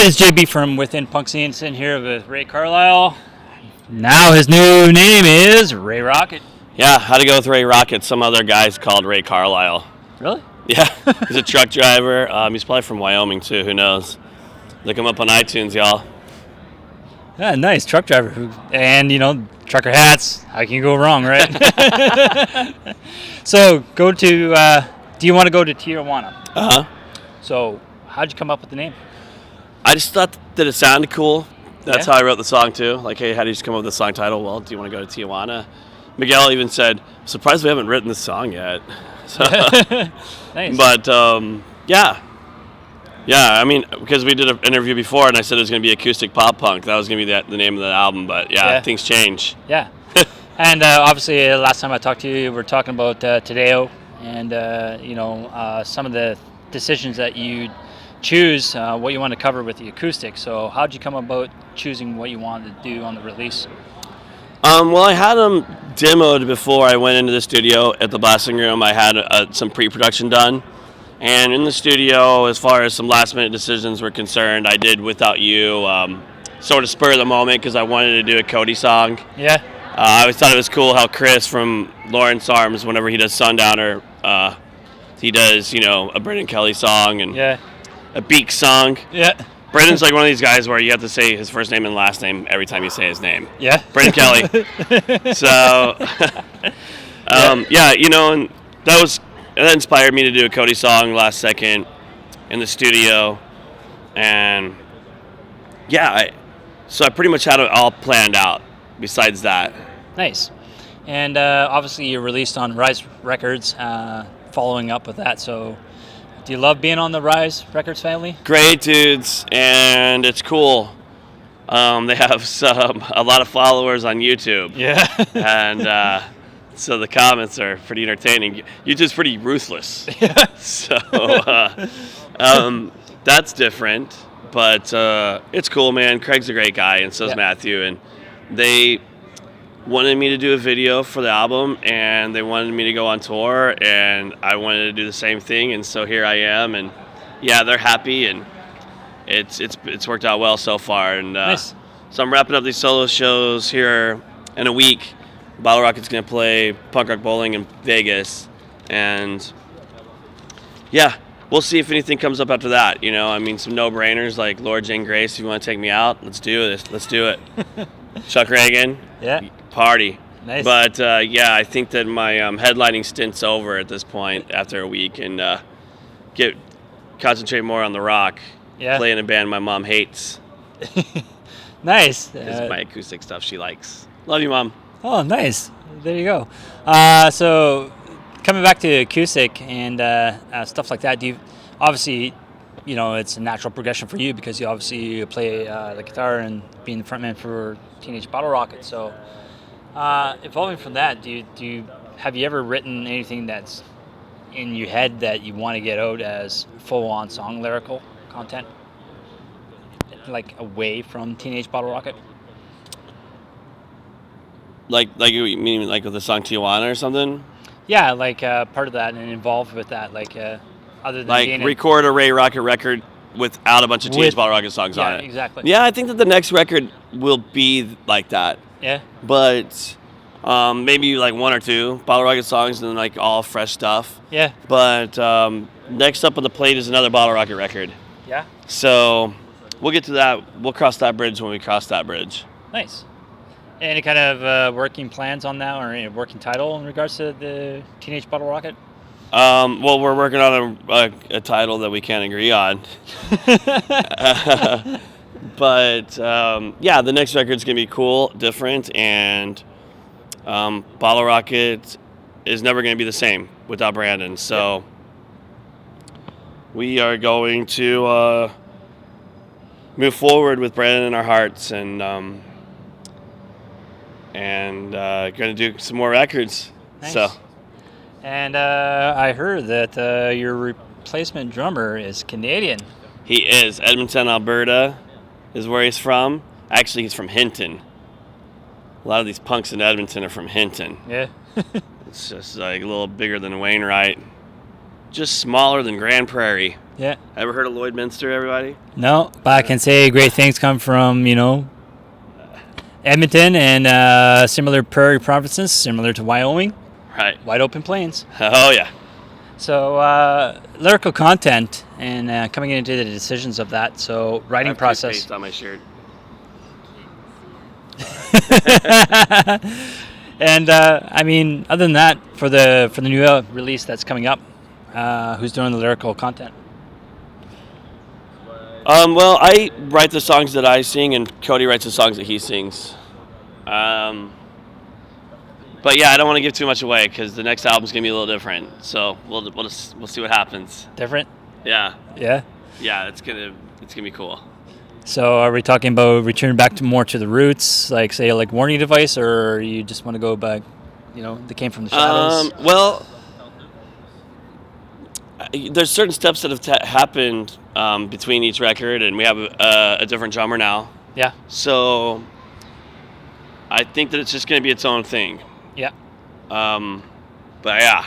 It's JB from Within Punk Scene, sitting here with Ray Carlisle. Now his new name is Ray Rocket. Yeah, how to go with Ray Rocket. Some other guy's called Ray Carlisle. Really? Yeah, he's a truck driver. He's probably from Wyoming too. Who knows? Look him up on iTunes, y'all. Yeah, nice truck driver. And trucker hats. How can you go wrong, right? So go to. Do you want to go to Tijuanna? So how'd you come up with the name? I just thought that it sounded cool. That's how I wrote the song too. Like, hey, how do you just come up with the song title? Well, do you want to go to Tijuanna? Miguel even said, surprised we haven't written this song yet. So, nice. But yeah. I mean, because we did an interview before, and I said it was going to be acoustic pop punk. That was going to be the name of the album. But things change. Yeah. And obviously, last time I talked to you, we were talking about Tadeo, and some of the decisions that you choose, what you want to cover with the acoustic. So how'd you come about choosing what you wanted to do on the release? Well, I had them demoed before I went into the studio at the blasting room. I had some pre-production done. And in the studio, as far as some last-minute decisions were concerned, I did Without You, sort of spur of the moment, because I wanted to do a Cody song. Yeah. I always thought it was cool how Chris from Lawrence Arms, whenever he does Sundowner, he does, a Brendan Kelly song and a Beak song. Yeah. Brendan's like one of these guys where you have to say his first name and last name every time you say his name. Yeah. Brendan Kelly. So, and that inspired me to do a Cody song last second in the studio. And so I pretty much had it all planned out besides that. Nice. And obviously you released on Rise Records, following up with that. So do you love being on the Rise Records family? Great dudes, and it's cool. They have a lot of followers on YouTube. Yeah. And so the comments are pretty entertaining. YouTube's pretty ruthless. Yeah. So that's different, but it's cool, man. Craig's a great guy, and so's Matthew. And they wanted me to do a video for the album, and they wanted me to go on tour, and I wanted to do the same thing, and so here I am. And they're happy, and it's worked out well so far. And nice. So I'm wrapping up these solo shows here in a week. Bottle Rocket's gonna play Punk Rock Bowling in Vegas, and we'll see if anything comes up after that. I mean, some no-brainers like Lord Jane Grace. If you want to take me out, let's do this. Let's do it. Chuck Reagan. Yeah. Party. Nice. But I think that my headlining stint's over at this point after a week, and concentrate more on the rock. Yeah. Play in a band my mom hates. Nice. It's my acoustic stuff she likes. Love you, Mom. Oh, nice. There you go. So coming back to acoustic and stuff like that, do you obviously, it's a natural progression for you because you obviously play the guitar and being the frontman for Teenage Bottle Rocket. So evolving from that, have you ever written anything that's in your head that you want to get out as full-on song lyrical content, like away from Teenage Bottle Rocket? Like you mean like with the song Tijuanna or something? Yeah, like part of that and involved with that, like other than like being record a Ray Rocket record without a bunch of Teenage Bottle Rocket songs on it. Yeah, exactly. Yeah, I think that the next record will be like that. Yeah. But maybe like one or two Bottle Rocket songs and then like all fresh stuff. Yeah. But next up on the plate is another Bottle Rocket record. Yeah. So we'll get to that. We'll cross that bridge when we cross that bridge. Nice. Any kind of working plans on that, or any working title in regards to the Teenage Bottle Rocket? Well, we're working on a title that we can't agree on. But the next record's gonna be cool, different, and Bottle Rocket is never gonna be the same without Brandon. So we are going to move forward with Brandon in our hearts, and going to do some more records. Nice. So. And I heard that your replacement drummer is Canadian. He is. Edmonton, Alberta is where he's from. Actually, he's from Hinton. A lot of these punks in Edmonton are from Hinton. Yeah. It's just like a little bigger than Wainwright. Just smaller than Grand Prairie. Yeah. Ever heard of Lloydminster, everybody? No, but I can say great things come from, Edmonton and similar prairie provinces, similar to Wyoming, Right. wide open plains. Oh, yeah. So lyrical content and coming into the decisions of that. So I writing have process. toothpaste on my shirt. And I mean, other than that, for the new release that's coming up, who's doing the lyrical content? Well, I write the songs that I sing, and Cody writes the songs that he sings. But yeah, I don't want to give too much away because the next album's gonna be a little different. So we'll see what happens. Different? Yeah, Yeah. yeah, it's gonna be cool. So are we talking about returning back to more to the roots, like say like Warning Device, or you just want to go back, they came from the shadows? Well, there's certain steps that have happened between each record, and we have a different drummer now. Yeah. So I think that it's just going to be its own thing. Yeah. But yeah.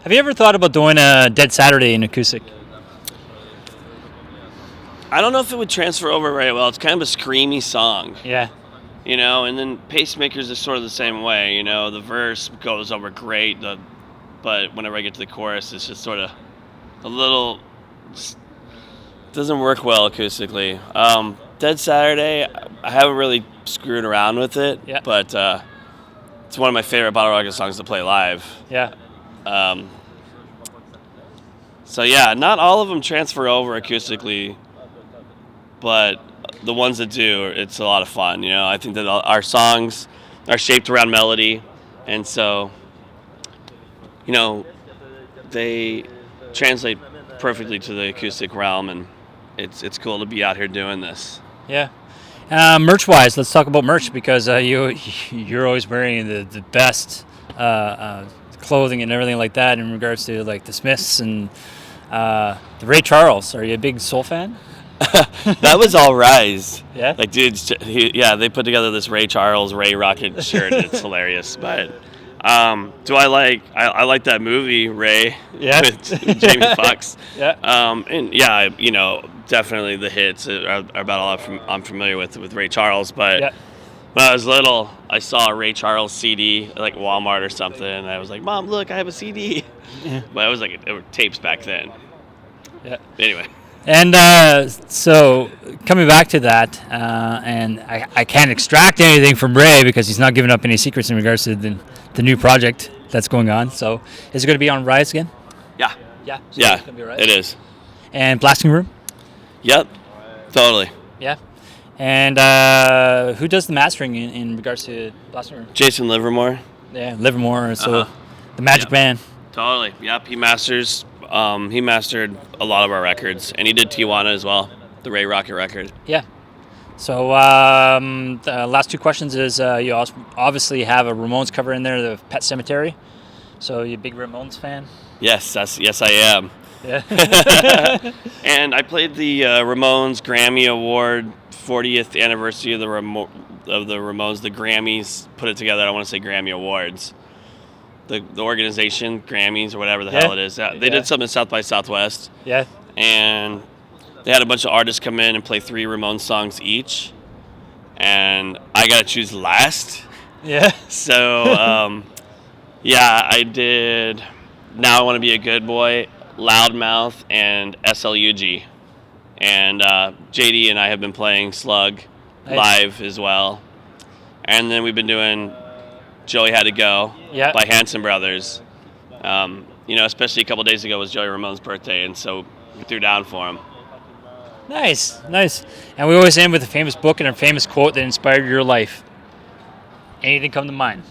Have you ever thought about doing a Dead Saturday in acoustic? I don't know if it would transfer over very well. It's kind of a screamy song. Yeah. And then Pacemakers is sort of the same way. The verse goes over great, but whenever I get to the chorus, it's just sort of a little... doesn't work well acoustically. Dead Saturday, I haven't really screwed around with it, but it's one of my favorite bottle rocket songs to play live. Yeah. So yeah, not all of them transfer over acoustically, but the ones that do, it's a lot of fun. I think that our songs are shaped around melody, and so they translate perfectly to the acoustic realm, and it's cool to be out here doing this. Yeah. Merch-wise, let's talk about merch because you're always wearing the best clothing and everything like that in regards to like the Smiths and the Ray Charles. Are you a big Soul fan? That was all Rise. Yeah. Like, dude, they put together this Ray Charles, Ray Rocket shirt. It's hilarious. But do I like that movie Ray? Yeah. With Jamie Foxx. Yeah. And yeah, definitely the hits are about all I'm familiar with Ray Charles. But when I was little, I saw a Ray Charles CD at like Walmart or something, and I was like, "Mom, look, I have a CD." Yeah. But it was like it were tapes back then. Yeah. Anyway. And so coming back to that, and I can't extract anything from Ray because he's not giving up any secrets in regards to the new project that's going on. So is it going to be on Rise again? Yeah. Yeah. So yeah. It's going to be Rise. It is. And Blasting Room? Yep. Totally. Yeah. And who does the mastering in regards to Blasting Room? Jason Livermore. Yeah, Livermore. So the Magic Man. Totally. Yep. He masters. He mastered a lot of our records, and he did Tijuanna as well, the Ray Rocket record. Yeah. So the last two questions is you also obviously have a Ramones cover in there, the Pet Cemetery. So you a big Ramones fan? Yes, I am. Yeah. And I played the Ramones Grammy Award 40th anniversary of the Ramones. The Grammys put it together. I want to say Grammy Awards. The organization, Grammys or whatever the hell it is. They did something at South by Southwest. Yeah. And they had a bunch of artists come in and play 3 Ramones songs each. And I got to choose last. Yeah. So, yeah, I did Now I Want to Be a Good Boy, Loudmouth, and SLUG. And JD and I have been playing Slug live as well. And then we've been doing Joey Had to Go by Hanson Brothers. Especially a couple days ago was Joey Ramone's birthday, and so we threw down for him. Nice. And we always end with a famous book and a famous quote that inspired your life. Anything come to mind?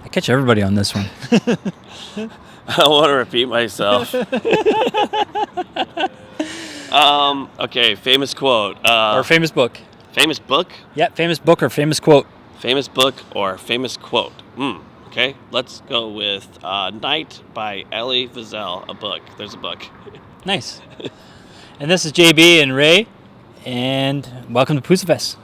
I catch everybody on this one. I don't want to repeat myself. Okay, famous quote. Or famous book. Famous book? Yeah, famous book or famous quote. Famous book or famous quote. Okay, let's go with Night by Elie Wiesel, a book. There's a book. Nice. And this is JB and Ray, and welcome to Pouzzafest.